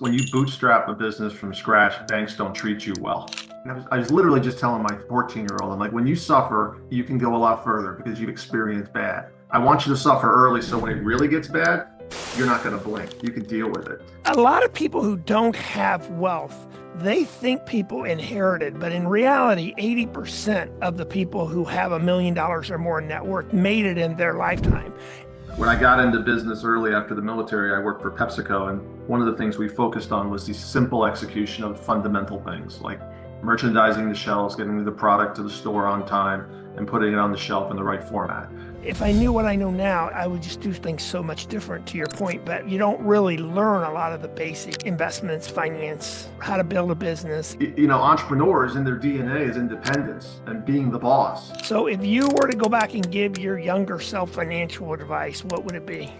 When you bootstrap a business from scratch, banks don't treat you well. And I was literally just telling my 14-year-old, I'm like, when you suffer, you can go a lot further because you've experienced bad. I want you to suffer early so when it really gets bad, you're not going to blink. You can deal with it. A lot of people who don't have wealth, they think people inherited, but in reality, 80% of the people who have $1 million or more in net worth made it in their lifetime. When I got into business early after the military, I worked for PepsiCo, and one of the things we focused on was the simple execution of fundamental things like merchandising the shelves, getting the product to the store on time, and putting it on the shelf in the right format. If I knew what I know now, I would just do things so much different, to your point, but you don't really learn a lot of the basic investments, finance, how to build a business. Entrepreneurs in their DNA is independence and being the boss. So if you were to go back and give your younger self financial advice, what would it be?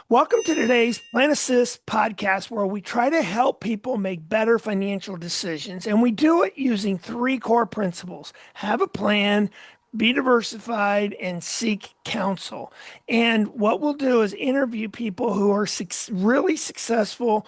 Welcome to today's PlanAssist Podcast, where we try to help people make better financial decisions. And we do it using three core principles: have a plan, be diversified, and seek counsel. And what we'll do is interview people who are really successful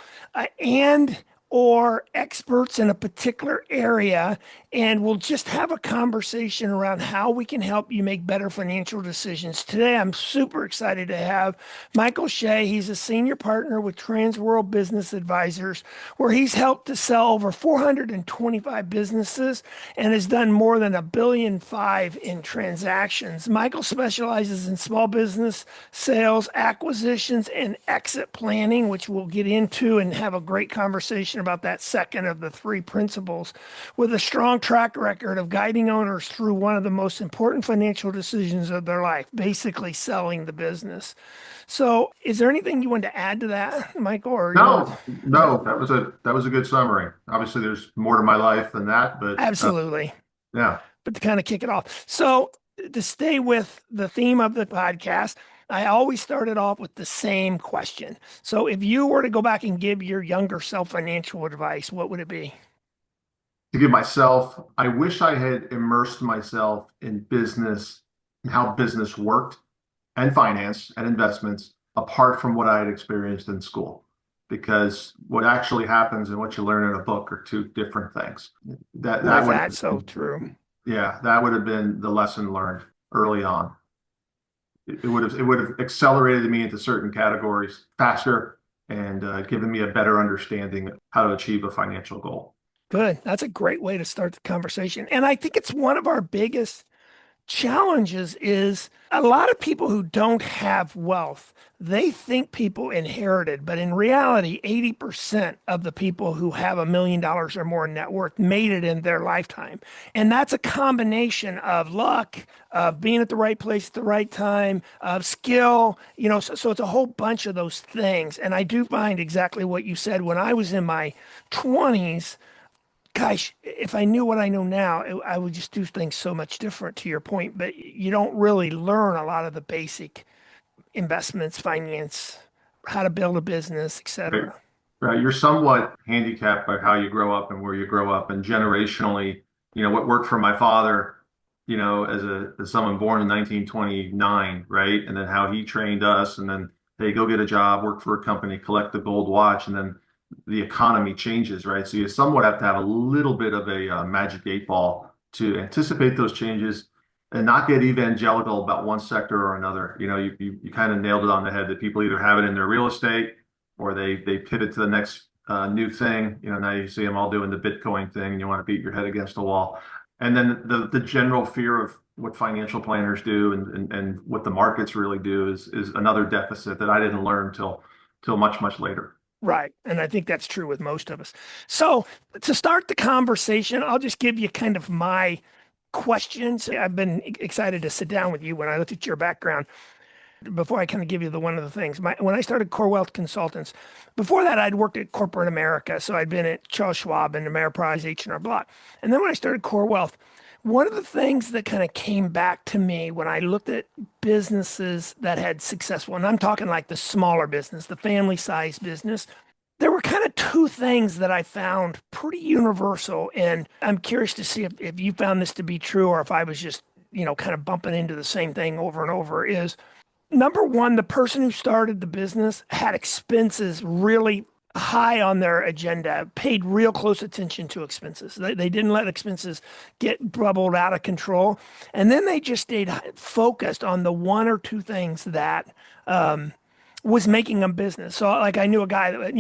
or experts in a particular area, and we'll just have a conversation around how we can help you make better financial decisions. Today, I'm super excited to have Michael Shea. He's a senior partner with Transworld Business Advisors, where he's helped to sell over 425 businesses and has done more than $1.5 billion in transactions. Michael specializes in small business sales, acquisitions, and exit planning, which we'll get into and have a great conversation about that second of the three principles, with a strong track record of guiding owners through one of the most important financial decisions of their life, basically selling the business. So is there anything you want to add to that, Michael? Or No, that was a good summary. Obviously, there's more to my life than that, but Absolutely. Yeah. But to kind of kick it off. So to stay with the theme of the podcast, I always started off with the same question. So if you were to go back and give your younger self financial advice, what would it be? To give myself, I wish I had immersed myself in business and how business worked and finance and investments apart from what I had experienced in school. Because what actually happens and what you learn in a book are two different things. That's so true. Yeah, that would have been the lesson learned early on. It would have accelerated me into certain categories faster and given me a better understanding of how to achieve a financial goal. Good. That's a great way to start the conversation. And I think it's one of our biggest challenges is a lot of people who don't have wealth, they think people inherited, but in reality, 80% of the people who have $1 million or more in net worth made it in their lifetime. And that's a combination of luck, of being at the right place at the right time, of skill, so it's a whole bunch of those things. And I do find exactly what you said. When I was in my 20s, gosh, if I knew what I know now, I would just do things so much different, to your point, but you don't really learn a lot of the basic investments, finance, how to build a business, etc. Right. You're somewhat handicapped by how you grow up and where you grow up, and generationally, what worked for my father, as someone born in 1929, right? And then how he trained us, and then hey, go get a job, work for a company, collect the gold watch, and then the economy changes, right? So you somewhat have to have a little bit of a magic 8 ball to anticipate those changes and not get evangelical about one sector or another. You kind of nailed it on the head that people either have it in their real estate or they pivot to the next new thing. Now you see them all doing the Bitcoin thing and you want to beat your head against a wall. And then the general fear of what financial planners do and what the markets really do is another deficit that I didn't learn till much, much later. Right. And I think that's true with most of us. So to start the conversation, I'll just give you kind of my questions. I've been excited to sit down with you when I looked at your background. Before I kind of give you one of the things, when I started Core Wealth Consultants, before that I'd worked at corporate America. So I'd been at Charles Schwab and Ameriprise, H&R Block. And then when I started Core Wealth, one of the things that kind of came back to me when I looked at businesses that had successful, and I'm talking like the smaller business, the family size business, there were kind of two things that I found pretty universal. And I'm curious to see if you found this to be true or if I was just, kind of bumping into the same thing over and over, is number one, the person who started the business had expenses really high on their agenda, paid real close attention to expenses. They didn't let expenses get bubbled out of control. And then they just stayed focused on the one or two things that was making them business. So like I knew a guy that,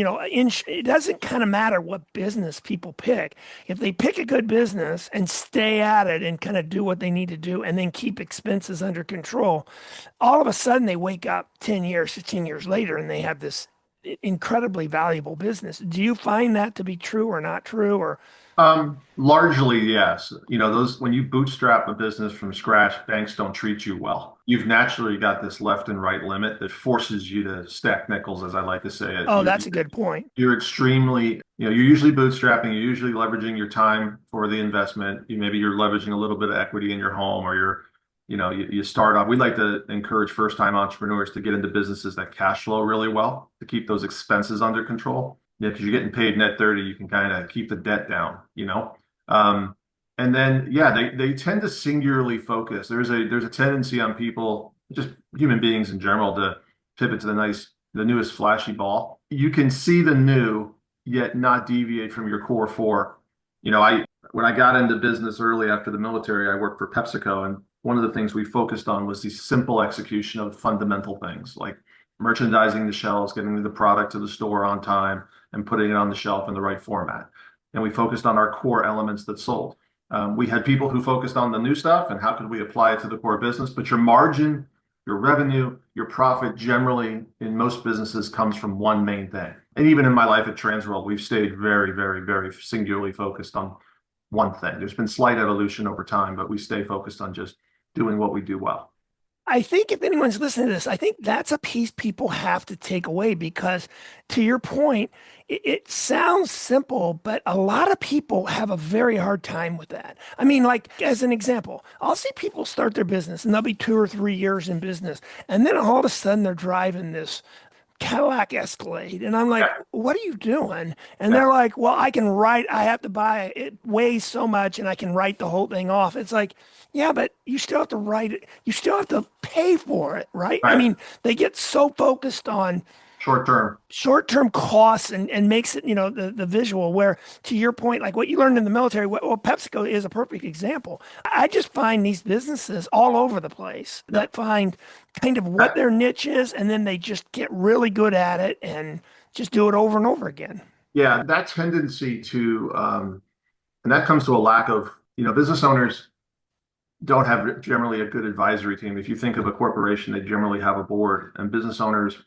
it doesn't kind of matter what business people pick. If they pick a good business and stay at it and kind of do what they need to do and then keep expenses under control, all of a sudden they wake up 10 years, 15 years later and they have this incredibly valuable business. Do you find that to be true or not true? Or Largely, yes. Those when you bootstrap a business from scratch, banks don't treat you well. You've naturally got this left and right limit that forces you to stack nickels, as I like to say it. oh, that's a good point. You're extremely, you're usually bootstrapping, you're usually leveraging your time for the investment. Maybe you're leveraging a little bit of equity in your home or you start off. We like to encourage first-time entrepreneurs to get into businesses that cash flow really well to keep those expenses under control. Because you're getting paid net 30, you can kind of keep the debt down. And then, yeah, they tend to singularly focus. There's a tendency on people, just human beings in general, to pivot to the newest flashy ball. You can see the new, yet not deviate from your core four. When I got into business early after the military, I worked for PepsiCo, and one of the things we focused on was the simple execution of fundamental things like merchandising the shelves, getting the product to the store on time, and putting it on the shelf in the right format. And we focused on our core elements that sold. We had people who focused on the new stuff and how could we apply it to the core business, but your margin, your revenue, your profit generally in most businesses comes from one main thing. And even in my life at Transworld, we've stayed very, very, very singularly focused on one thing. There's been slight evolution over time, but we stay focused on just doing what we do well. I think if anyone's listening to this, I think that's a piece people have to take away because, to your point, it sounds simple, but a lot of people have a very hard time with that. I mean, like, as an example, I'll see people start their business and they'll be 2 or 3 years in business. And then all of a sudden they're driving this Cadillac Escalade. And I'm like, Yeah. what are you doing? And Yeah. they're like, well, I have to buy it. It weighs so much and I can write the whole thing off. It's like, yeah, but you still have to write it. You still have to pay for it, right? I Right. mean, they get so focused on Short term. short-term costs and makes it, the visual where to your point, like what you learned in the military, well, PepsiCo is a perfect example. I just find these businesses all over the place Yeah. that find kind of what their niche is, and then they just get really good at it and just do it over and over again. Yeah, that tendency and that comes to a lack of, business owners don't have generally a good advisory team. If you think of a corporation, they generally have a board, and business owners,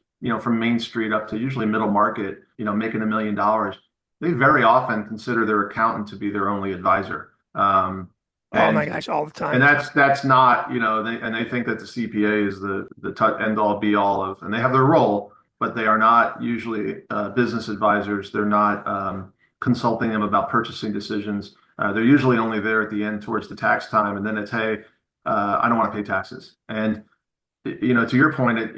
from Main Street up to usually middle market, making $1 million, they very often consider their accountant to be their only advisor. Oh my And gosh, all the and time. that's not, they think that the CPA is the end all be all of, and they have their role, but they are not usually business advisors. They're not consulting them about purchasing decisions. They're usually only there at the end towards the tax time, and then it's, hey, I don't want to pay taxes. And to your point,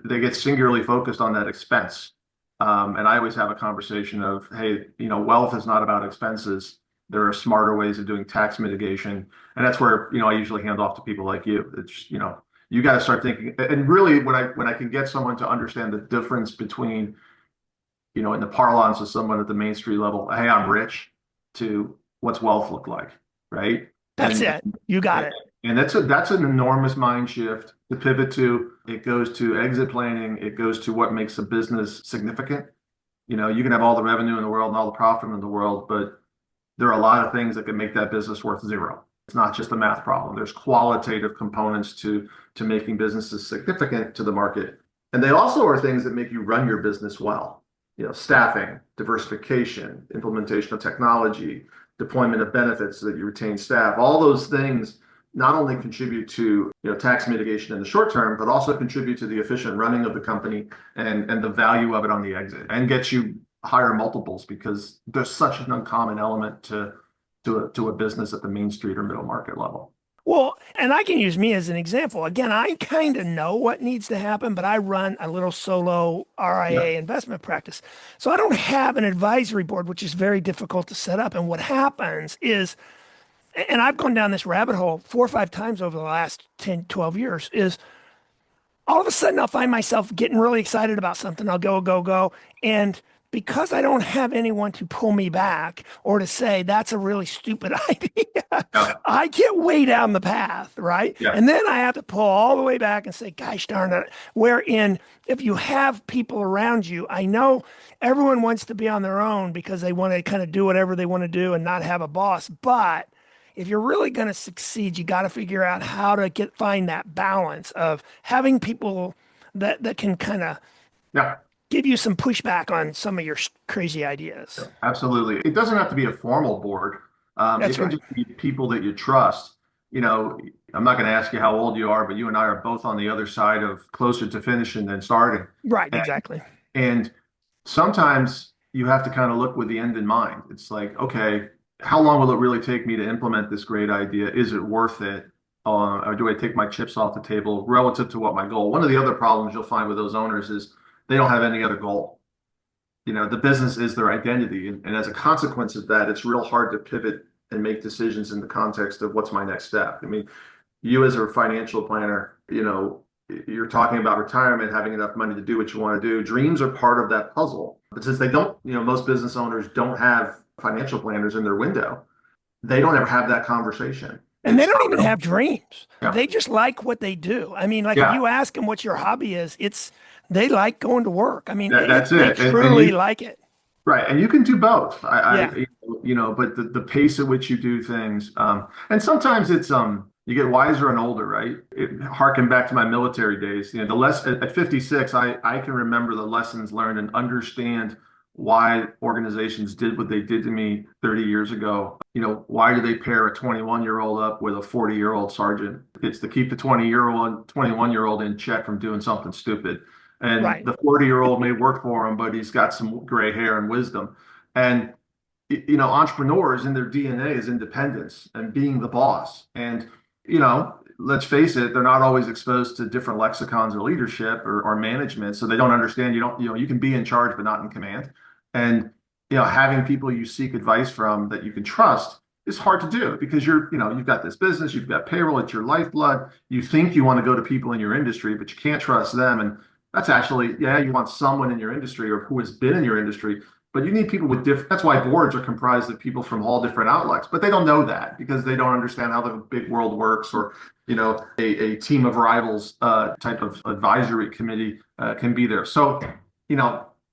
they get singularly focused on that expense. And I always have a conversation of, hey, wealth is not about expenses. There are smarter ways of doing tax mitigation, and that's where I usually hand off to people like you. It's you got to start thinking, and really when I can get someone to understand the difference between in the parlance of someone at the Main Street level, hey, I'm rich, to what's wealth look like, right? That's it. You got it. And that's an enormous mind shift to pivot to. It goes to exit planning. It goes to what makes a business significant. You can have all the revenue in the world and all the profit in the world, but there are a lot of things that can make that business worth zero. It's not just a math problem. There's qualitative components to making businesses significant to the market. And they also are things that make you run your business well. Staffing, diversification, implementation of technology, deployment of benefits so that you retain staff. All those things not only contribute to tax mitigation in the short term, but also contribute to the efficient running of the company and the value of it on the exit, and get you higher multiples because there's such an uncommon element to a business at the Main Street or middle market level. Well, and I can use me as an example. Again, I kind of know what needs to happen, but I run a little solo Yeah. RIA investment practice. So I don't have an advisory board, which is very difficult to set up. And what happens is, and I've gone down this rabbit hole 4 or 5 times over the last 10, 12 years, is all of a sudden I'll find myself getting really excited about something. I'll go, go, go. And because I don't have anyone to pull me back or to say that's a really stupid idea, Yeah. I get way down the path, right? Yeah. And then I have to pull all the way back and say, gosh darn it. Wherein, if you have people around you, I know everyone wants to be on their own because they want to kind of do whatever they want to do and not have a boss. But if you're really going to succeed, you got to figure out how to find that balance of having people that can kind of Yeah. give you some pushback on some of your crazy ideas. Absolutely. It doesn't have to be a formal board. It That's can right. just be people that you trust. You know, I'm not going to ask you how old you are, but you and I are both on the other side of closer to finishing than starting. Right, And, exactly. and sometimes you have to kind of look with the end in mind. It's like, okay, how long will it really take me to implement this great idea? Is it worth it? Or do I take my chips off the table relative to what my goal? One of the other problems you'll find with those owners is they don't have any other goal. The business is their identity. And as a consequence of that, it's real hard to pivot and make decisions in the context of what's my next step. I mean, you as a financial planner, you're talking about retirement, having enough money to do what you want to do. Dreams are part of that puzzle. But since they don't, most business owners don't have financial planners in their window, they don't ever have that conversation. And they It's don't not even real. have dreams. Yeah. They just like what they do. I mean, like if Yeah. you ask them what your hobby is, it's they like going to work. I mean, That's they it. And truly you, like it. right. And you can do both. Yeah, But the pace at which you do things, and sometimes it's, you get wiser and older, right? Harken back to my military days. The less at 56, I can remember the lessons learned and understand why organizations did what they did to me 30 years ago. Why do they pair a 21-year-old up with a 40-year-old sergeant? It's to keep the 20-year-old, 21-year-old in check from doing something stupid. And right. the 40-year-old may work for him, but he's got some gray hair and wisdom. And entrepreneurs in their DNA is independence and being the boss. And let's face it, they're not always exposed to different lexicons of leadership or management, so they don't understand. You can be in charge but not in command. And having people you seek advice from that you can trust is hard to do because you've got this business, you've got payroll, it's your lifeblood. You think you want to go to people in your industry, but you can't trust them. And that's actually, yeah, you want someone in your industry or who has been in your industry, but you need people with different. That's why boards are comprised of people from all different outlets, but they don't know that because they don't understand how the big world works, or a team of rivals type of advisory committee can be there. So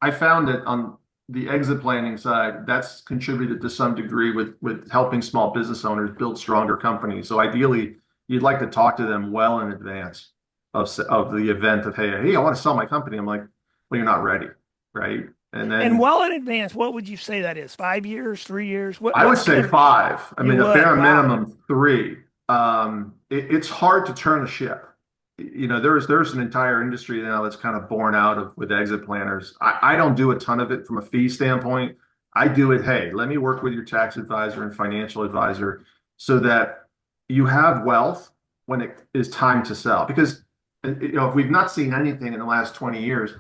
I found that on the exit planning side, that's contributed to some degree with helping small business owners build stronger companies. So ideally, you'd like to talk to them well in advance of the event of, hey, I want to sell my company. I'm like, well, you're not ready, right? And And then well in advance, what would you say that is? 5 years, 3 years? I would What's say kind of five. I you mean, the would? bare Wow. minimum three. It's hard to turn a ship. There's an entire industry now that's kind of born out of with exit planners. I don't do a ton of it from a fee standpoint. I do it, hey, let me work with your tax advisor and financial advisor so that you have wealth when it is time to sell. Because if we've not seen anything in the last 20 years,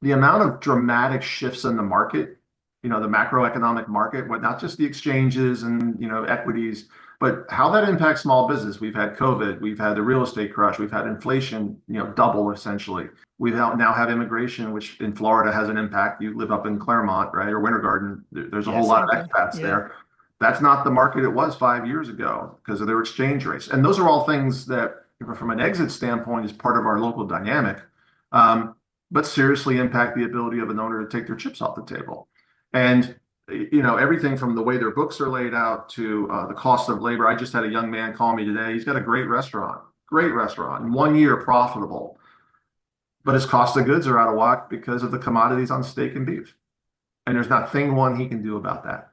the amount of dramatic shifts in the market, the macroeconomic market, what not just the exchanges and equities, but how that impacts small business. We've had COVID, we've had the real estate crush, we've had inflation, double essentially. We now have immigration, which in Florida has an impact. You live up in Claremont, right, or Winter Garden. There's a Yeah, whole lot same of thing. expats Yeah. there. That's not the market it was 5 years ago because of their exchange rates. And those are all things that, from an exit standpoint, is part of our local dynamic, but seriously impact the ability of an owner to take their chips off the table. And everything from the way their books are laid out to the cost of labor. I just had a young man call me today. He's got a great restaurant, in 1 year profitable, but his cost of goods are out of whack because of the commodities on steak and beef. And there's not thing one he can do about that.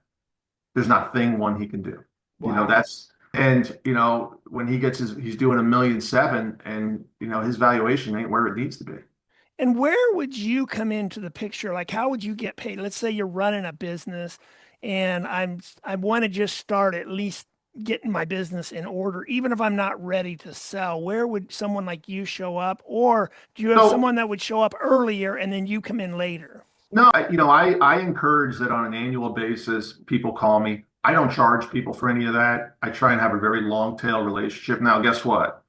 There's not thing one he can do. Wow. That's and when he's doing 1.7 million, and his valuation ain't where it needs to be. And where would you come into the picture? Like, how would you get paid? Let's say you're running a business and I want to just start at least getting my business in order, even if I'm not ready to sell. Where would someone like you show up? Or do you have So someone that would show up earlier and then you come in later? no, I encourage that on an annual basis, people call me. I don't charge people for any of that. I try and have a very long tail relationship. Now, guess what?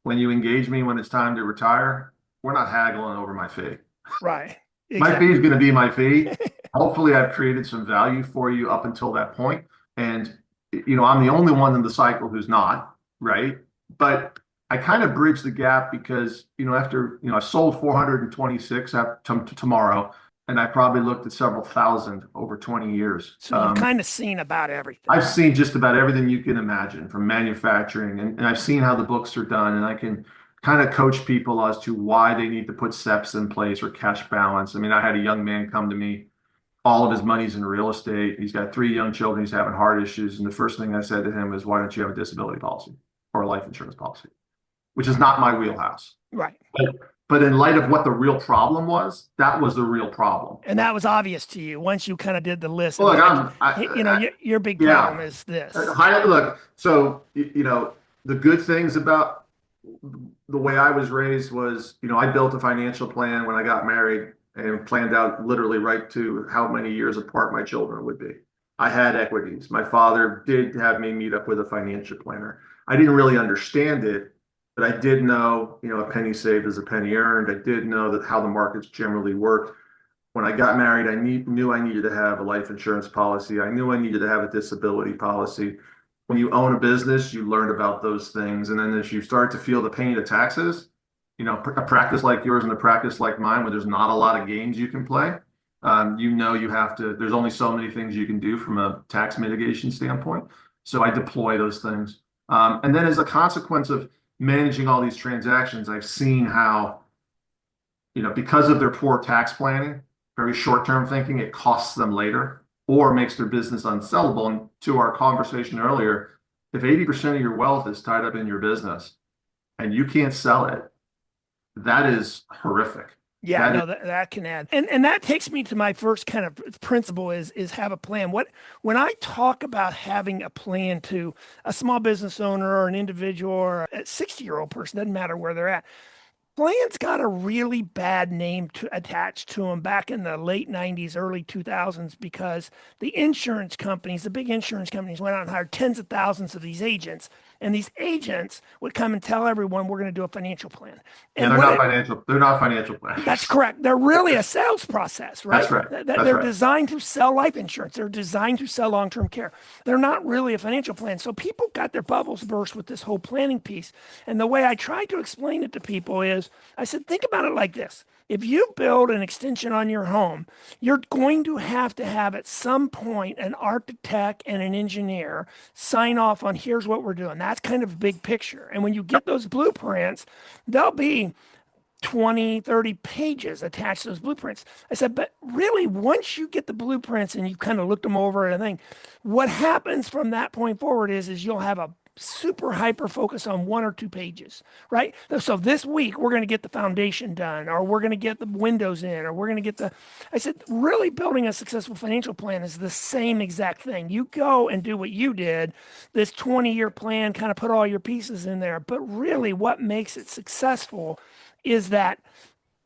When you engage me when it's time to retire, we're not haggling over my fee. Right. My fee is Exactly. going to be my fee. Hopefully, I've created some value for you up until that point. And, I'm the only one in the cycle who's not, right? But I kind of bridge the gap because, after, I sold 426 tomorrow, and I probably looked at several thousand over 20 years. So you've kind of seen about everything. I've seen just about everything you can imagine from manufacturing, and I've seen how the books are done, and I can kind of coach people as to why they need to put steps in place or cash balance. I mean, I had a young man come to me, all of his money's in real estate. He's got three young children, he's having heart issues. And the first thing I said to him is, why don't you have a disability policy or a life insurance policy? Which is not my wheelhouse. Right. But in light of what the real problem was, that was the real problem. And that was obvious to you once you kind of did the list. Well, And look, like, I, your big problem yeah. is this. Look, so the good things about the way I was raised was, I built a financial plan when I got married and planned out literally right to how many years apart my children would be. I had equities. My father did have me meet up with a financial planner. I didn't really understand it, but I did know, a penny saved is a penny earned. I did know that how the markets generally work. When I got married, knew I needed to have a life insurance policy. I knew I needed to have a disability policy. When you own a business, you learn about those things. And then as you start to feel the pain of taxes, a practice like yours and a practice like mine, where there's not a lot of games you can play, you have to, there's only so many things you can do from a tax mitigation standpoint. So I deploy those things. And then as a consequence of managing all these transactions, I've seen how, because of their poor tax planning, very short-term thinking, it costs them later or makes their business unsellable. And to our conversation earlier, if 80% of your wealth is tied up in your business and you can't sell it, that is horrific. Yeah, no, that can add. And that takes me to my first kind of principle is have a plan. When I talk about having a plan to a small business owner or an individual or a 60-year-old person, doesn't matter where they're at. Plan's got a really bad name to attach to them back in the late 90s, early 2000s, because the insurance companies, the big insurance companies, went out and hired tens of thousands of these agents. And these agents would come and tell everyone, we're going to do a financial plan. Yeah, And they're not financial that's planners. correct. They're really a sales process, right? That's right. That's They're right. designed to sell life insurance. They're designed to sell long-term care. They're not really a financial plan. So people got their bubbles burst with this whole planning piece. And the way I tried to explain it to people is I said, think about it like this. If you build an extension on your home, you're going to have at some point an architect and an engineer sign off on here's what we're doing. That's kind of big picture. And when you get those blueprints, they'll be 20, 30 pages attached to those blueprints. I said, but really, once you get the blueprints and you've kind of looked them over and everything, what happens from that point forward is you'll have a super hyper focus on one or two pages, right? So this week we're going to get the foundation done, or we're going to get the windows in, or we're going to get I said, really building a successful financial plan is the same exact thing. You go and do what you did, this 20-year plan, kind of put all your pieces in there. But really what makes it successful is that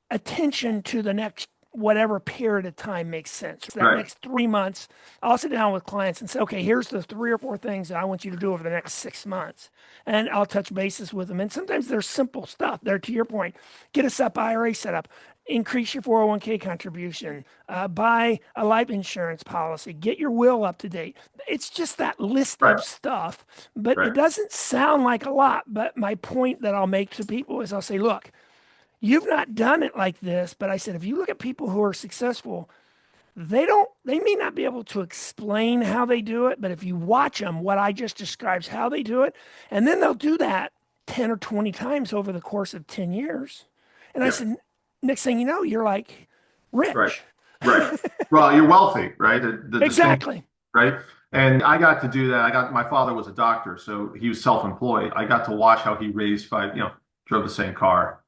attention to the next whatever period of time makes sense. For that Right. next 3 months, I'll sit down with clients and say, okay, here's the 3 or 4 things that I want you to do over the next 6 months. And I'll touch bases with them. And sometimes there's simple stuff there, to your point. Get a SEP IRA set up, increase your 401k contribution, buy a life insurance policy, get your will up to date. It's just that list Right. of stuff, but it Right. doesn't sound like a lot. But my point that I'll make to people is I'll say, look, you've not done it like this, but I said, if you look at people who are successful, they may not be able to explain how they do it, but if you watch them, what I just described is how they do it. And then they'll do that 10 or 20 times over the course of 10 years. And I Yeah. said, next thing you know, you're like Right. rich. Right. Well, you're wealthy, right? The distinct, Exactly. right? And I got to do that. My father was a doctor, so he was self-employed. I got to watch how he raised five, drove the same car,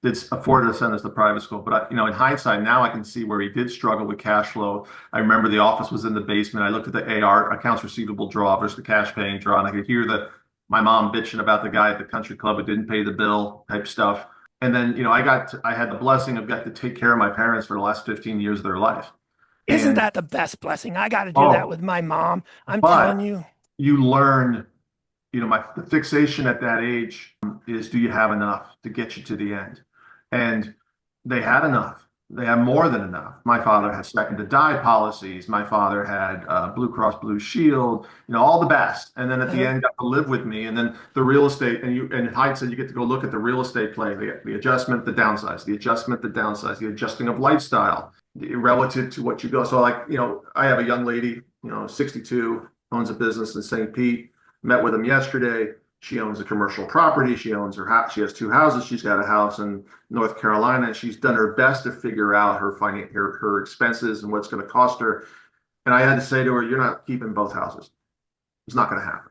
did afford to send us to private school. But in hindsight, now I can see where he did struggle with cash flow. I remember the office was in the basement. I looked at the AR, accounts receivable draw versus the cash paying draw, and I could hear my mom bitching about the guy at the country club who didn't pay the bill type stuff. And then, I had the blessing of got to take care of my parents for the last 15 years of their life. Isn't And that the best blessing? I got to do that with my mom. I'm telling but you. you learn, the fixation at that age is, do you have enough to get you to the end? And they had enough. They had more than enough. My father had second to die policies. My father had Blue Cross Blue Shield, all the best. And then at the Uh-huh. end, got to live with me. And then the real estate, and Hyde said you get to go look at the real estate play, the adjustment, the downsize, the adjustment, the downsize, the adjusting of lifestyle relative to what you go. So like, I have a young lady, 62, owns a business in St. Pete. Met with him yesterday. She owns a commercial property. She owns her house. She has two houses. She's got a house in North Carolina. And she's done her best to figure out her expenses and what's going to cost her. And I had to say to her, "You're not keeping both houses. It's not going to happen.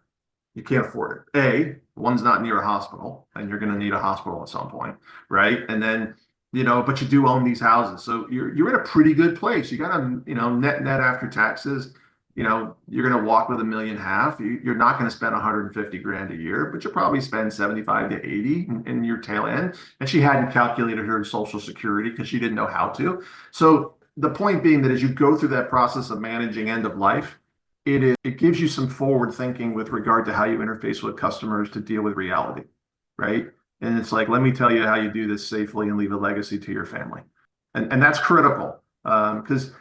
You can't afford it. One's not near a hospital, and you're going to need a hospital at some point, right? And then, but you do own these houses, so you're in a pretty good place. You got to, net after taxes." You're going to walk with 1.5 million. You're not going to spend 150 grand a year, but you'll probably spend 75 to 80 in your tail end. And she hadn't calculated her Social Security because she didn't know how to. So the point being that as you go through that process of managing end of life, it gives you some forward thinking with regard to how you interface with customers to deal with reality, right? And it's like, let me tell you how you do this safely and leave a legacy to your family. And that's critical because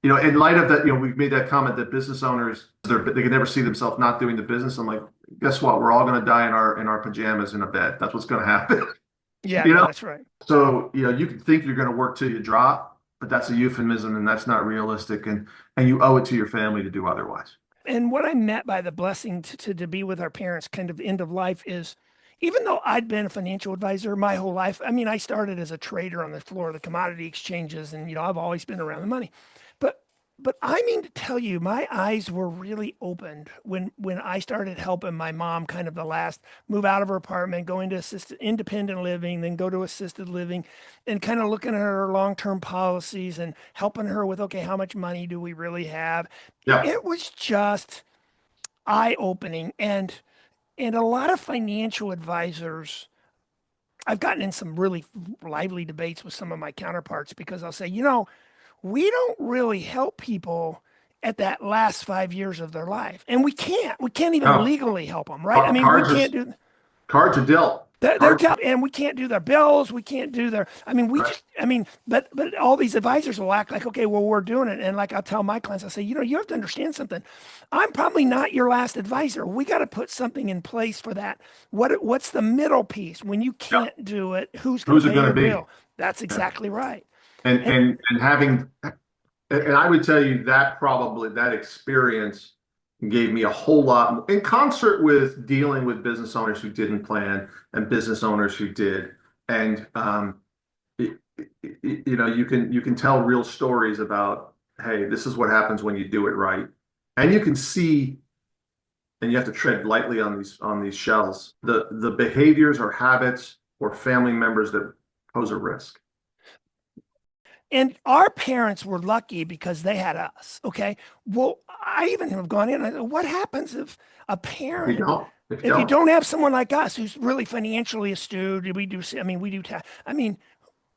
in light of that, we've made that comment that business owners, they can never see themselves not doing the business. I'm like, guess what? We're all going to die in our pajamas in a bed. That's what's going to happen. Yeah, you no, know. that's right. So you can think you're going to work till you drop, but that's a euphemism, and that's not realistic. And you owe it to your family to do otherwise. And what I meant by the blessing to be with our parents kind of end of life is even though I'd been a financial advisor my whole life, I mean, I started as a trader on the floor of the commodity exchanges and, I've always been around the money. But but I mean to tell you, my eyes were really opened when I started helping my mom kind of the last move out of her apartment, go into assisted independent living, then go to assisted living, and kind of looking at her long-term policies and helping her with, okay, how much money do we really have? Yeah. It was just eye-opening. And a lot of financial advisors, I've gotten in some really lively debates with some of my counterparts because I'll say, we don't really help people at that last 5 years of their life. And we can't even No. legally help them, right? I mean, we Cards can't are do, cards are dealt. they're Cards. tough, and we can't do their bills. We can't do their, I mean, we Right. just, I mean, but all these advisors will act like, okay, well, we're doing it. And like I'll tell my clients, I say, you have to understand something. I'm probably not your last advisor. We got to put something in place for that. What's the middle piece? When you Yeah. can't do it, who's going to Who's it pay going to your be? bill? That's Yeah. exactly right. And And and and having And I would tell you that probably that experience gave me a whole lot in concert with dealing with business owners who didn't plan and business owners who did. And you can tell real stories about, hey, this is what happens when you do it right. And you can see, and you have to tread lightly on these shells, the behaviors or habits or family members that pose a risk. And our parents were lucky because they had us. Okay. Well, I even have gone in and I said, what happens if a If you parent, don't, if you if you don't. don't have someone like us who's really financially astute, we do,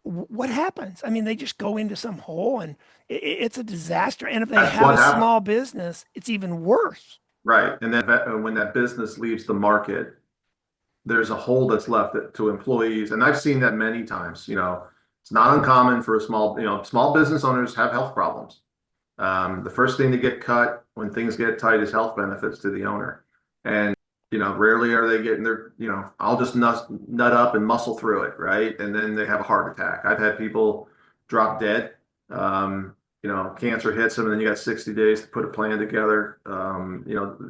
what happens? I mean, they just go into some hole and it's a disaster. And if they That's have what a happened. small business, it's even worse. Right. And then when that business leaves the market, there's a hole that's left to employees. And I've seen that many times. It's not uncommon for small business owners have health problems. The first thing to get cut when things get tight is health benefits to the owner. And, rarely are they getting I'll just nut up and muscle through it. Right. And then they have a heart attack. I've had people drop dead. Cancer hits them and then you got 60 days to put a plan together.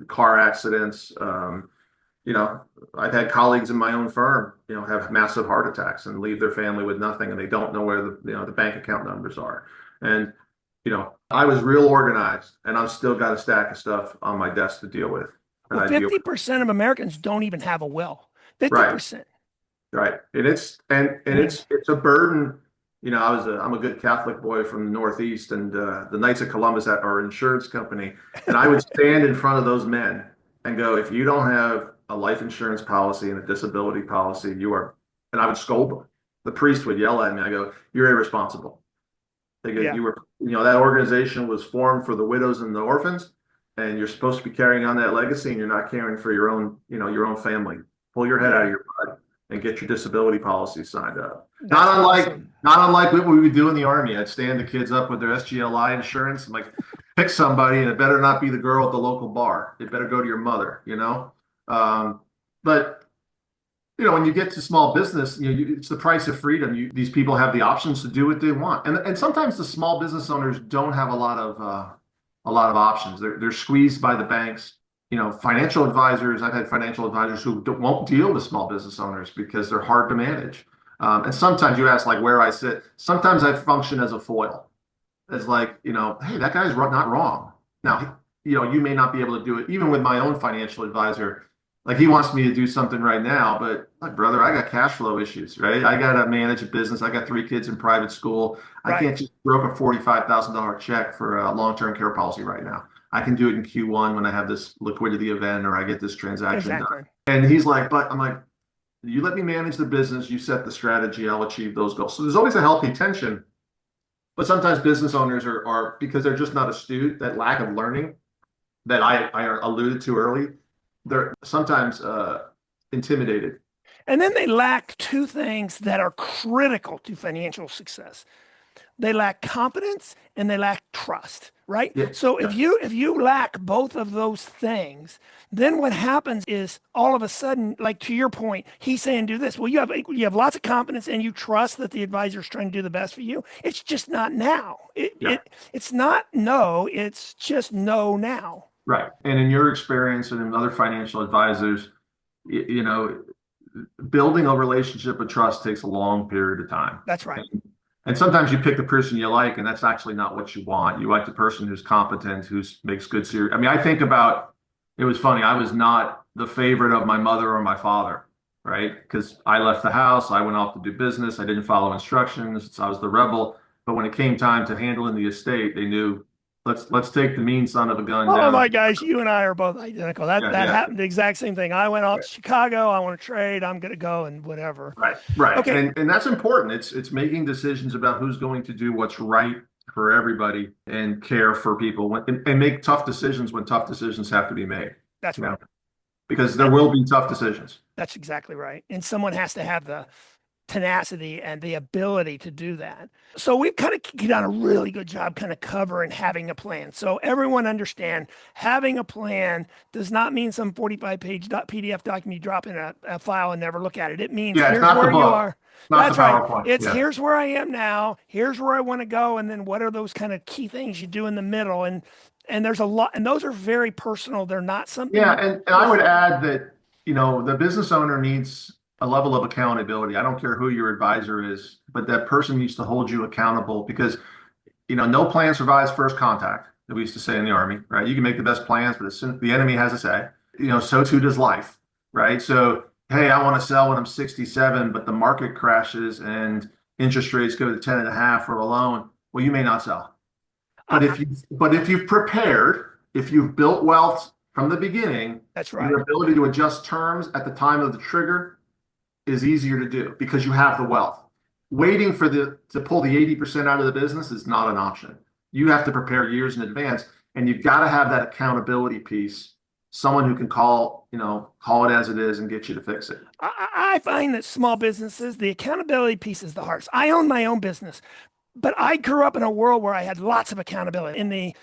Car accidents. I've had colleagues in my own firm, have massive heart attacks and leave their family with nothing, and they don't know where the bank account numbers are. And I was real organized, and I've still got a stack of stuff on my desk to deal with, and Well, I deal with. 50% of Americans don't even have a will. Right, 50%. right, and I mean, it's a burden. I'm a good Catholic boy from the Northeast, and the Knights of Columbus at our insurance company, and I would stand in front of those men and go, if you don't have a life insurance policy and a disability policy, you are, and I would scold them. The priest would yell at me. I go, you're irresponsible. They go, yeah. that organization was formed for the widows and the orphans, and you're supposed to be carrying on that legacy, and you're not caring for your own family. Pull your head out of Yeah. your butt and get your disability policy signed up. That's awesome. Not unlike what we would do in the Army. I'd stand the kids up with their SGLI insurance and like pick somebody, and it better not be the girl at the local bar. It better go to your mother, you know? But when you get to small business, it's the price of freedom. These people have the options to do what they want, and sometimes the small business owners don't have a lot of options. They're squeezed by the banks. Financial advisors. I've had financial advisors who won't deal with small business owners because they're hard to manage. And sometimes you ask like where I sit. Sometimes I function as a foil, as like hey, that guy's not wrong. Now you may not be able to do it. Even with my own financial advisor. Like he wants me to do something right now, but like, brother, I got cash flow issues, right? I got to manage a business. I got 3 kids in private school. I can't just broke a $45,000 check for a long-term care policy right now. I can do it in Q1 when I have this liquidity event or I get this transaction done. And he's like, but I'm like, you let me manage the business. You set the strategy. I'll achieve those goals. So there's always a healthy tension. But sometimes business owners are because they're just not astute, that lack of learning that I alluded to early. They're sometimes intimidated. And then they lack 2 things that are critical to financial success. They lack confidence and they lack trust, right? Yeah. So if you lack both of those things, then what happens is all of a sudden, like to your point, he's saying do this. Well, you have lots of confidence and you trust that the advisor's trying to do the best for you. It's just not now. It's not no, it's just no now. Right. And in your experience and in other financial advisors, building a relationship of trust takes a long period of time. That's right. And sometimes you pick the person you like, and that's actually not what you want. You like the person who's competent, makes good serious. I mean, I think about, it was funny. I was not the favorite of my mother or my father, right? Because I left the house. I went off to do business. I didn't follow instructions. I was the rebel. But when it came time to handling the estate, they knew, let's take the mean son of a gun down. Oh my gosh, you and I are both identical. That happened the exact same thing. I went off to Chicago. I want to trade. I'm going to go and whatever. Right. Okay. And that's important. It's making decisions about who's going to do what's right for everybody and care for people and make tough decisions when tough decisions have to be made. That's right. Because there will be tough decisions. That's exactly right. And someone has to have the tenacity and the ability to do that. So we've kind of done a really good job kind of covering having a plan. So everyone understand having a plan does not mean some 45-page PDF document you drop in a file and never look at it. It means here's where you are. That's right. It's here's where I am now. Here's where I want to go. And then what are those kind of key things you do in the middle? And there's a lot, and those are very personal. They're not something. Yeah. And I would add that, the business owner needs a level of accountability. I don't care who your advisor is, but that person needs to hold you accountable because, no plan survives first contact, that we used to say in the Army, right? You can make the best plans, but as soon as the enemy has a say, so too does life, right? So, hey, I want to sell when I'm 67, but the market crashes and interest rates go to 10.5 for a loan. Well, you may not sell. But if you've prepared, if you've built wealth from the beginning, that's right. Your ability to adjust terms at the time of the trigger is easier to do because you have the wealth. Waiting to pull the 80% out of the business is not an option. You have to prepare years in advance, and you've got to have that accountability piece. Someone who can call it as it is and get you to fix it. I find that small businesses, the accountability piece is the hardest. I own my own business, but I grew up in a world where I had lots of accountability in the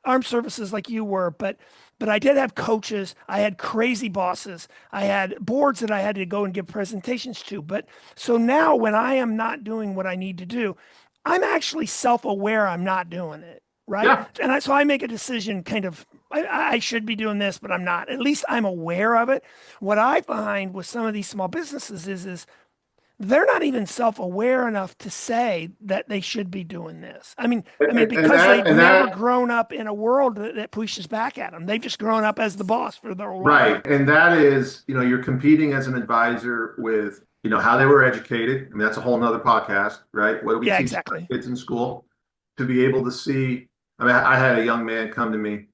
armed services like you were, but I did have coaches. I had crazy bosses. I had boards that I had to go and give presentations to. But so now when I am not doing what I need to do, I'm actually self-aware I'm not doing it. Right. Yeah. And so I make a decision kind of, I should be doing this, but I'm not. At least I'm aware of it. What I find with some of these small businesses is they're not even self-aware enough to say that they should be doing this. I mean, because they've never grown up in a world that pushes back at them. They've just grown up as the boss for their whole life. Right. And that is, you're competing as an advisor with, how they were educated. I mean, that's a whole nother podcast, right? What do we teach kids in school to be able to see? I mean, I had a young man come to me,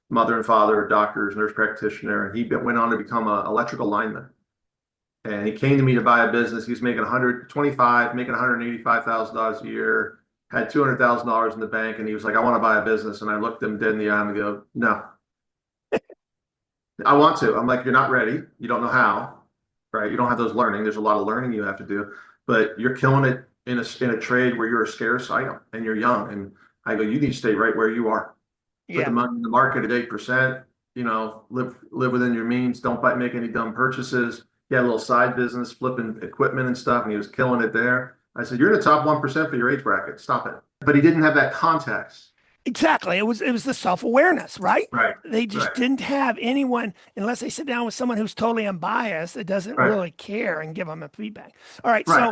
mother and father, doctors, nurse practitioner, and he went on to become an electrical lineman. And he came to me to buy a business. He was making $185,000 a year, had $200,000 in the bank. And he was like, I want to buy a business. And I looked him dead in the eye and go, no, I want to. I'm like, you're not ready. You don't know how. right? You don't have those learning. There's a lot of learning you have to do, but you're killing it in a trade where you're a scarce item and you're young. And I go, you need to stay right where you are. Put the Yeah. money in the market at 8%, live within your means. Don't make any dumb purchases. He had a little side business flipping equipment and stuff, and he was killing it there. I said, you're in the top 1% for your age bracket. Stop it. But he didn't have that context. Exactly. It was the self-awareness, right? Right. They just Right. didn't have anyone, unless they sit down with someone who's totally unbiased, that doesn't Right. really care and give them a feedback. All right, Right.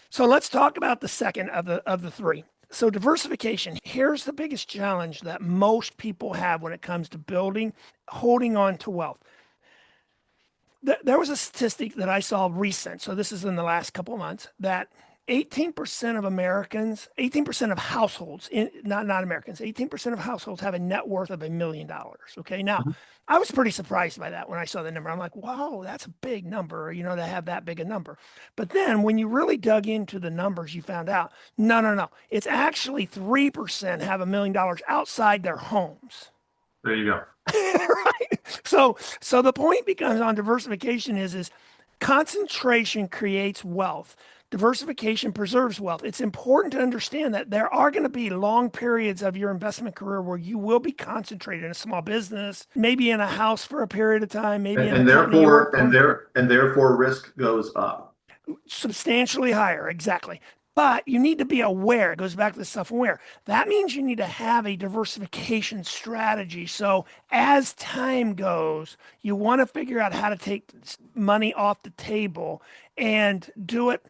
so let's talk about the second of the three. So diversification. Here's the biggest challenge that most people have when it comes to building, holding on to wealth. There was a statistic that I saw recent, so this is in the last couple of months, that 18% of Americans, 18% of households, not Americans, 18% of households have a net worth of $1 million. Okay. Now, Mhm. I was pretty surprised by that when I saw the number. I'm like, wow, that's a big number, to have that big a number. But then when you really dug into the numbers, you found out, no, no, no. It's actually 3% have $1 million outside their homes. There you go. Right. So the point becomes on diversification is concentration creates wealth. Diversification preserves wealth. It's important to understand that there are going to be long periods of your investment career where you will be concentrated in a small business, maybe in a house for a period of time, maybe And, in the and company you therefore, work for. and therefore risk goes up. Substantially higher, exactly. But you need to be aware. It goes back to the self-aware. That means you need to have a diversification strategy. So as time goes, you want to figure out how to take money off the table and do it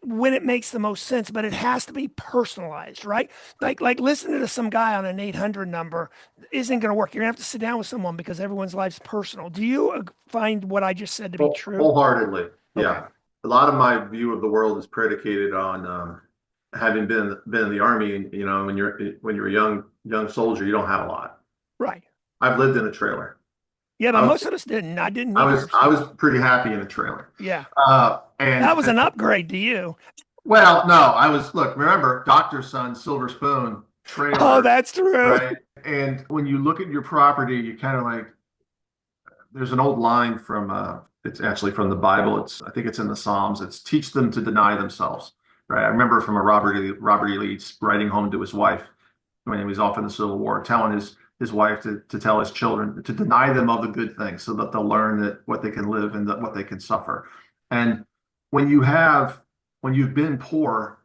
when it makes the most sense, but it has to be personalized, right? Like listening to some guy on an 800 number isn't going to work. You're going to have to sit down with someone because everyone's life's personal. Do you find what I just said to be true? Wholeheartedly. Okay. Yeah. A lot of my view of the world is predicated on having been in the army. And, when you're a young soldier, you don't have a lot. Right. I've lived in a trailer. Yeah, I but was most of us didn't. I didn't I either. was I So was pretty happy in a trailer. yeah, And that was an upgrade to you. well, no, I was look. Remember, Doctor's Son, Silver Spoon, Oh, trailer, that's true. right? And when you look at your property, you kind of like. There's an old line from it's actually from the Bible. I think it's in the Psalms. It's teach them to deny themselves. Right. I remember from a Robert E. Lee writing home to his wife when he was off in the Civil War, telling his wife to tell his children to deny them of the good things so that they'll learn that what they can live and that what they can suffer. And when you've been poor,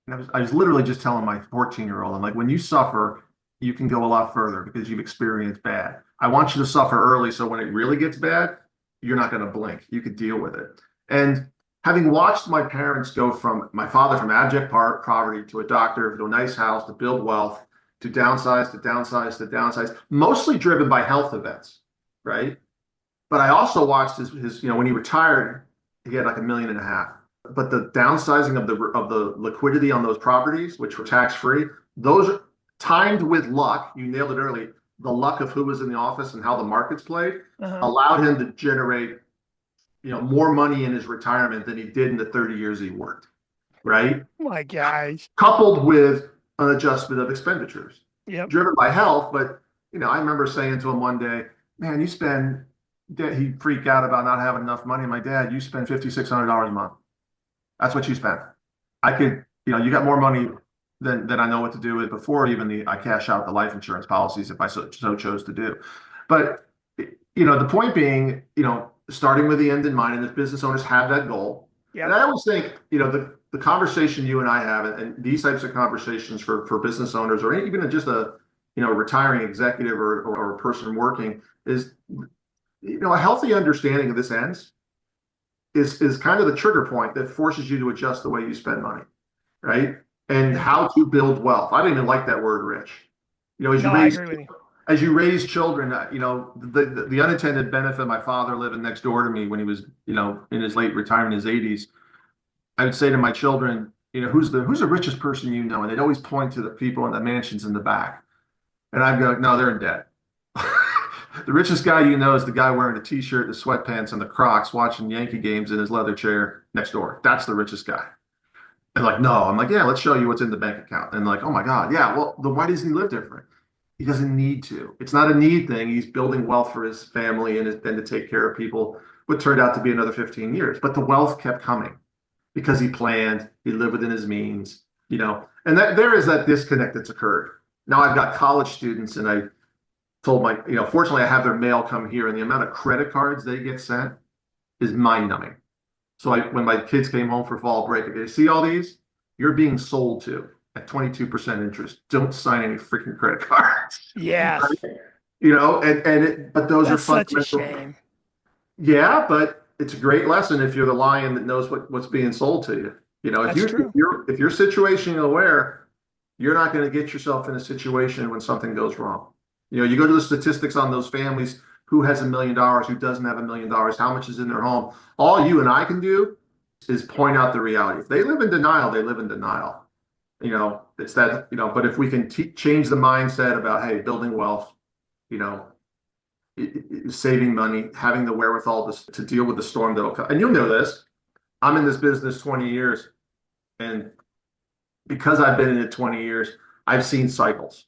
and I was literally just telling my 14-year-old, I'm like, when you suffer, you can go a lot further because you've experienced bad. I want you to suffer early so when it really gets bad, you're not going to blink. You could deal with it. And having watched my parents go from my father from abject poverty to a doctor to a nice house to build wealth to downsize to downsize to downsize, mostly driven by health events, right? But I also watched his when he retired, he had like 1.5 million. But the downsizing of the liquidity on those properties, which were tax free, those timed with luck, you nailed it early, the luck of who was in the office and how the markets played Uh-huh. allowed him to generate, more money in his retirement than he did in the 30 years he worked, right? My gosh. Coupled with an adjustment of expenditures Yep. driven by health. But, I remember saying to him one day, man, he freaked out about not having enough money. My dad, you spend $5,600 a month. That's what you spend. I could, you got more money than I know what to do with before even I cash out the life insurance policies if I so chose to do. But, the point being, starting with the end in mind, and if business owners have that goal. Yep. And I always think, the conversation you and I have, and these types of conversations for business owners, or even just a, retiring executive or a person working is, a healthy understanding of this ends is kind of the trigger point that forces you to adjust the way you spend money, right? And how to build wealth. I don't even like that word rich. No, I agree with you. As you raise children, the unintended benefit of my father living next door to me when he was, in his late retirement, his 80s, I would say to my children, who's the richest person you know? And they'd always point to the people in the mansions in the back. And I'd go, no, they're in debt. The richest guy you know is the guy wearing a t-shirt, the sweatpants, and the Crocs watching Yankee games in his leather chair next door. That's the richest guy. And like, no, I'm like, yeah, let's show you what's in the bank account. And like, oh my God, yeah, well, then why doesn't he live different? He doesn't need to. It's not a need thing. He's building wealth for his family and to take care of people what turned out to be another 15 years. But the wealth kept coming because he planned, he lived within his means, and that there is that disconnect that's occurred. Now I've got college students, and I told fortunately I have their mail come here, and the amount of credit cards they get sent is mind numbing. So when my kids came home for fall break, if you see all these, you're being sold to at 22% interest. Don't sign any freaking credit cards. Yes. But those are That's such a fundamental. shame. Yeah, but it's a great lesson if you're the lion that knows what's being sold to you. If That's you're if true. you're if you're situationally aware, you're not going to get yourself in a situation when something goes wrong. You go to the statistics on those families, who has $1 million, who doesn't have $1 million, how much is in their home. All you and I can do is point out the reality. If they live in denial, they live in denial. It's that, but if we can change the mindset about, hey, building wealth, you know, saving money, having the wherewithal to deal with the storm that'll come. And you'll know this. I'm in this business 20 years. And because I've been in it 20 years, I've seen cycles.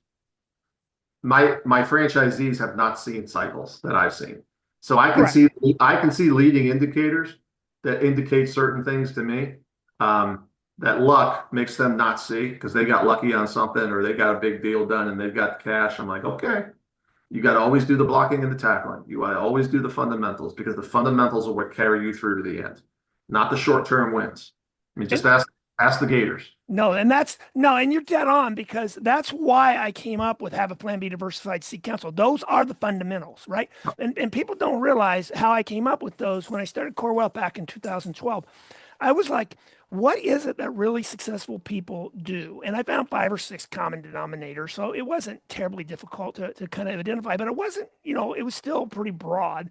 My franchisees have not seen cycles that I've seen. So I can see leading indicators that indicate certain things to me. That luck makes them not see because they got lucky on something or they got a big deal done and they've got the cash. I'm like, okay, you got to always do the blocking and the tackling. You got to always do the fundamentals because the fundamentals are what carry you through to the end, not the short-term wins. I mean, just ask the Gators. No, and you're dead on because that's why I came up with have a plan B diversified seek counsel. Those are the fundamentals, right? And people don't realize how I came up with those when I started Core Wealth back in 2012. I was like, what is it that really successful people do? And I found 5 or 6 common denominators. So it wasn't terribly difficult to kind of identify, but it wasn't, it was still pretty broad.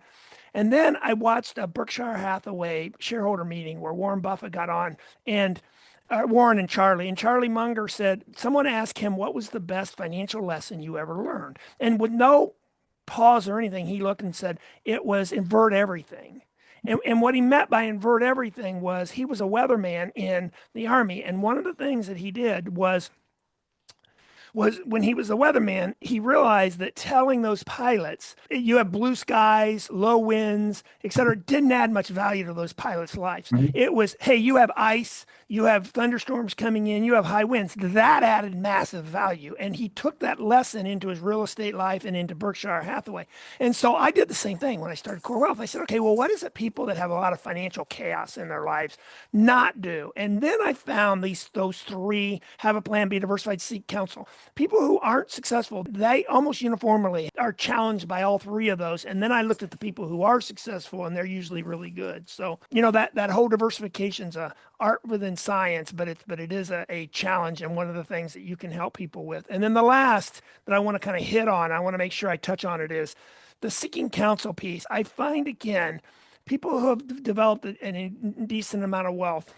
And then I watched a Berkshire Hathaway shareholder meeting where Warren Buffett got on and Warren and Charlie Munger said, someone asked him, what was the best financial lesson you ever learned? And with no pause or anything, he looked and said, it was invert everything. And what he meant by invert everything was he was a weatherman in the Army. And one of the things that he did was when he was a weatherman, he realized that telling those pilots, you have blue skies, low winds, et cetera, didn't add much value to those pilots' lives. Mhm. It was, hey, you have ice, you have thunderstorms coming in, you have high winds. That added massive value. And he took that lesson into his real estate life and into Berkshire Hathaway. And so I did the same thing when I started Core Wealth. I said, okay, well, what is it people that have a lot of financial chaos in their lives not do? And then I found those 3 have a plan B, diversified, seek counsel. People who aren't successful, they almost uniformly are challenged by all 3 of those. And then I looked at the people who are successful and they're usually really good. So, that whole diversification's a art within science, but it is a challenge and one of the things that you can help people with. And then the last that I want to kind of hit on, I want to make sure I touch on it is the seeking counsel piece. I find again, people who have developed an indecent amount of wealth,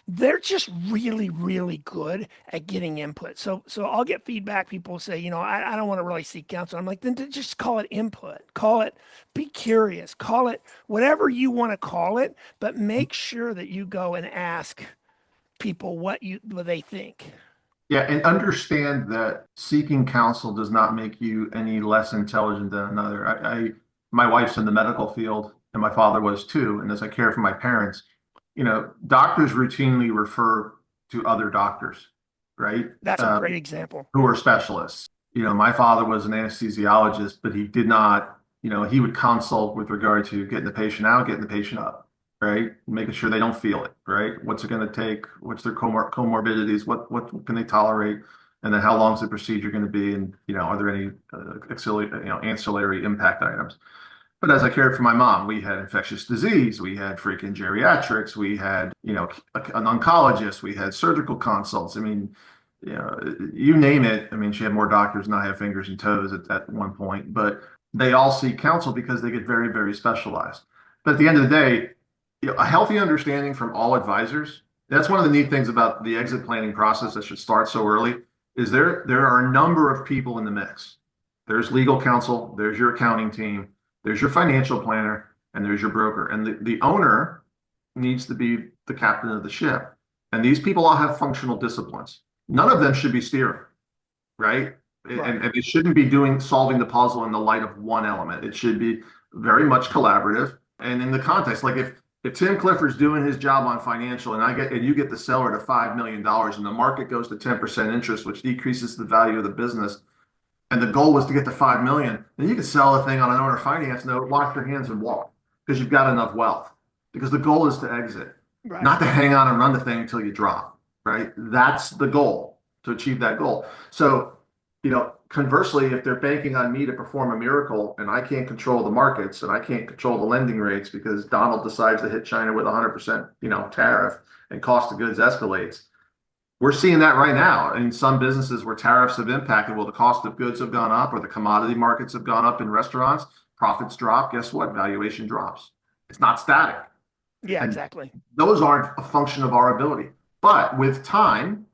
they're just really, really good at getting input. So I'll get feedback. People say, I don't want to really seek counsel. I'm like, then just call it input. Call it, be curious. Call it whatever you want to call it, but make sure that you go and ask people what they think. Yeah, and understand that seeking counsel does not make you any less intelligent than another. My wife's in the medical field, and my father was too. And as I care for my parents, doctors routinely refer to other doctors, right? That's a great example. Who are specialists. My father was an anesthesiologist, but he did not, he would consult with regard to getting the patient out, getting the patient up, right? Making sure they don't feel it, right? What's it going to take? What's their comorbidities? What can they tolerate? And then how long is the procedure going to be? And, are there any ancillary impact items? But as I cared for my mom, we had infectious disease, we had freaking geriatrics, we had, an oncologist, we had surgical consults. I mean, you name it. I mean, she had more doctors than I have fingers and toes at one point, but they all seek counsel because they get very, very specialized. But at the end of the day, a healthy understanding from all advisors, that's one of the neat things about the exit planning process that should start so early, is there are a number of people in the mix. There's legal counsel, there's your accounting team, there's your financial planner, and there's your broker. And the owner needs to be the captain of the ship. And these people all have functional disciplines. None of them should be steering, right? And it shouldn't be solving the puzzle in the light of one element. It should be very much collaborative. And in the context, like if Tim Clifford's doing his job on financial and you get the seller to $5 million and the market goes to 10% interest, which decreases the value of the business, and the goal was to get to 5 million, then you can sell the thing on an owner finance note, wash your hands and walk because you've got enough wealth. Because the goal is to exit, Right. not to hang on and run the thing until you drop, right? That's the goal to achieve that goal. So, conversely, if they're banking on me to perform a miracle and I can't control the markets and I can't control the lending rates because Donald decides to hit China with 100%, tariff and cost of goods escalates. We're seeing that right now in some businesses where tariffs have impacted. Well, the cost of goods have gone up or the commodity markets have gone up in restaurants, profits drop. Guess what? Valuation drops. It's not static. Yeah, And exactly. those aren't a function of our ability. But with time,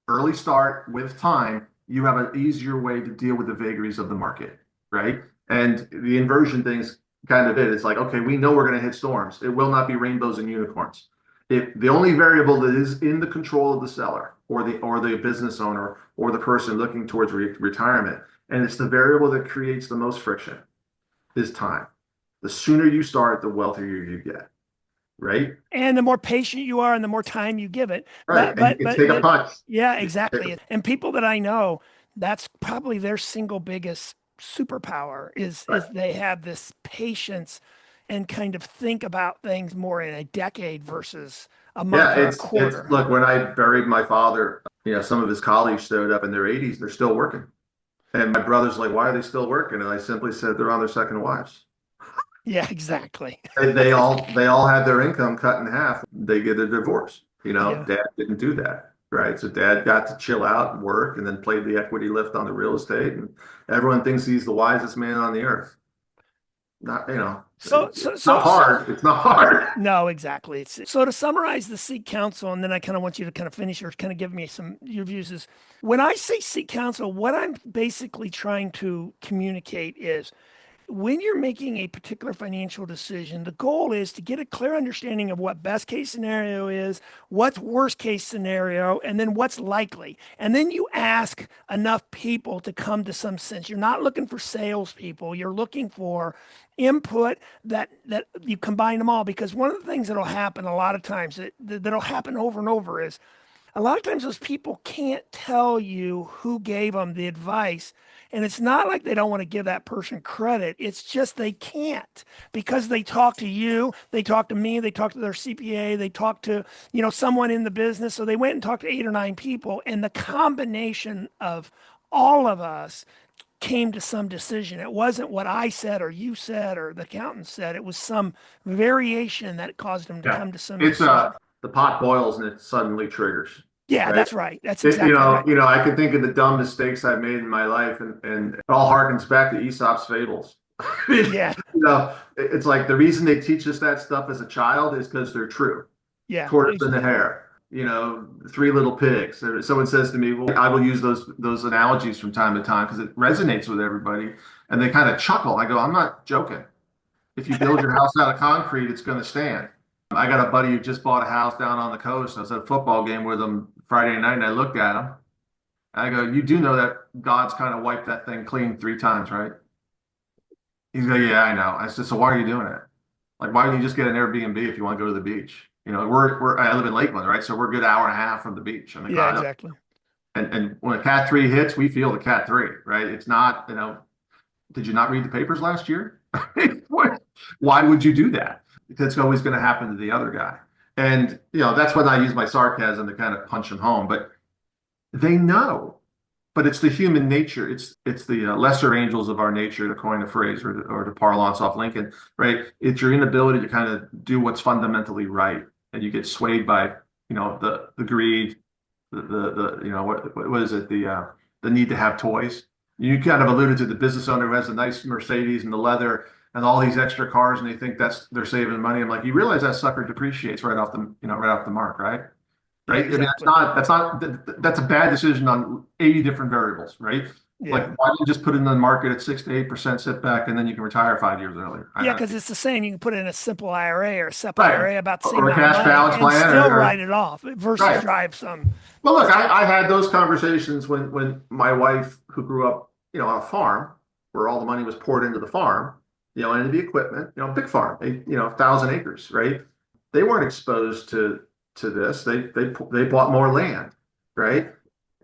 early start, with time, you have an easier way to deal with the vagaries of the market, right? And the inversion thing's kind of it. It's like, okay, we know we're going to hit storms. It will not be rainbows and unicorns. If the only variable that is in the control of the seller or the business owner or the person looking towards retirement, and it's the variable that creates the most friction, is time. The sooner you start, the wealthier you get, right? And the more patient you are and the more time you give it. Right. And you can take a punch. Yeah, exactly. And people that I know, that's probably their single biggest superpower is Right. they have this patience and kind of think about things more in a decade versus a Yeah, month or a it's quarter. look, when I buried my father, some of his colleagues showed up in their 80s, they're still working. And my brother's like, why are they still working? And I simply said, they're on their second wives. Yeah, exactly. They all had their income cut in half. They get a divorce. Yeah. Dad didn't do that, right? So dad got to chill out and work and then played the equity lift on the real estate. And everyone thinks he's the wisest man on the earth. Not, So so it's not so so hard. It's not hard. no, exactly. So to summarize the seek counsel, and then I kind of want you to kind of finish or kind of give me some your views is when I say seek counsel, what I'm basically trying to communicate is when you're making a particular financial decision, the goal is to get a clear understanding of what best case scenario is, what's worst case scenario, and then what's likely. And then you ask enough people to come to some sense. You're not looking for salespeople. You're looking for input that you combine them all. Because one of the things that'll happen a lot of times that'll happen over and over is a lot of times those people can't tell you who gave them the advice. And it's not like they don't want to give that person credit. It's just they can't because they talk to you, they talk to me, they talk to their CPA, they talk to, someone in the business. So they went and talked to 8 or 9 people. And the combination of all of us came to some decision. It wasn't what I said or you said or the accountant said. It was some variation that caused them to Yeah. come to some It's decision. the pot boils and it suddenly triggers, Yeah, right? that's right. That's exactly right. I can think of the dumb mistakes I've made in my life, and it all harkens back to Aesop's fables. Yeah, It's like the reason they teach us that stuff as a child is because they're true. yeah, Tortoise and the hare, Three Little Pigs. Someone says to me, well, I will use those analogies from time to time because it resonates with everybody, and they kind of chuckle. I go, I'm not joking. If you build your house out of concrete, it's going to stand. I got a buddy who just bought a house down on the coast. I was at a football game with him Friday night, and I looked at him. I go, you do know that God's kind of wiped that thing clean 3 times, right? He's like, yeah, I know. I said, so why are you doing it? Like, why don't you just get an Airbnb if you want to go to the beach? I live in Lakeland, right? So we're a good hour and a half from the beach. And the yeah, guy, exactly. and when a cat three hits, we feel the cat three, right? It's not, did you not read the papers last year? Why would you do that? Because it's always going to happen to the other guy. And, that's when I use my sarcasm to kind of punch them home. But they know. But it's the human nature. It's the lesser angels of our nature, to coin a phrase or to parlance off Lincoln, right? It's your inability to kind of do what's fundamentally right. And you get swayed by, the greed, what is it? The need to have toys. You kind of alluded to the business owner who has a nice Mercedes and the leather and all these extra cars, and they think they're saving money. I'm like, you realize that sucker depreciates right off the mark, right? Yeah, Right. I mean, exactly. that's a bad decision on 80 different variables, right? Like, Yeah. why don't you just put it in the market at 6 to 8% sit back, and then you can retire 5 years earlier? Yeah, because it's the same. You can put it in a simple IRA or a SEP Right. IRA about the same Or a amount of cash money balance and plan, still write it off versus right. drive some. Well, look, I had those conversations when my wife, who grew up, on a farm where all the money was poured into the farm, into the equipment, big farm, 1,000 acres, right? They weren't exposed to this. They bought more land, right?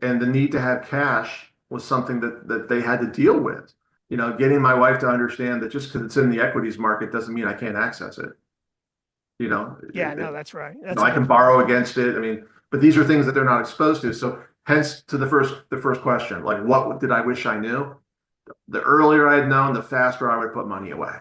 And the need to have cash was something that they had to deal with. Getting my wife to understand that just because it's in the equities market doesn't mean I can't access it. Yeah, no, that's right. I can borrow against it. I mean, but these are things that they're not exposed to. So hence to the first question, like what did I wish I knew? The earlier I had known, the faster I would put money away.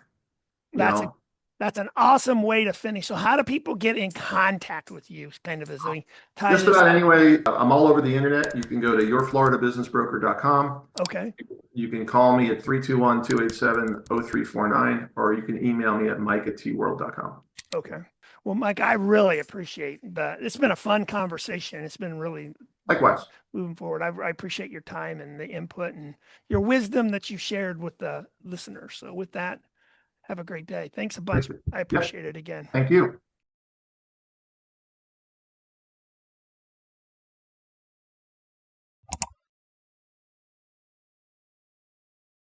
You That's a know, that's an awesome way to finish. So how do people get in contact with you? Kind of as we tie just this about up. anyway. I'm all over the internet. You can go to yourfloridabusinessbroker.com. Okay. You can call me at 321-287-0349, or you can email me at mike@tworld.com. Okay. Well, Mike, I really appreciate that. It's been a fun conversation. It's been really Likewise. moving forward. I appreciate your time and the input and your wisdom that you shared with the listeners. So with that, have a great day. Thanks a bunch. I Yep. appreciate it again. Thank you.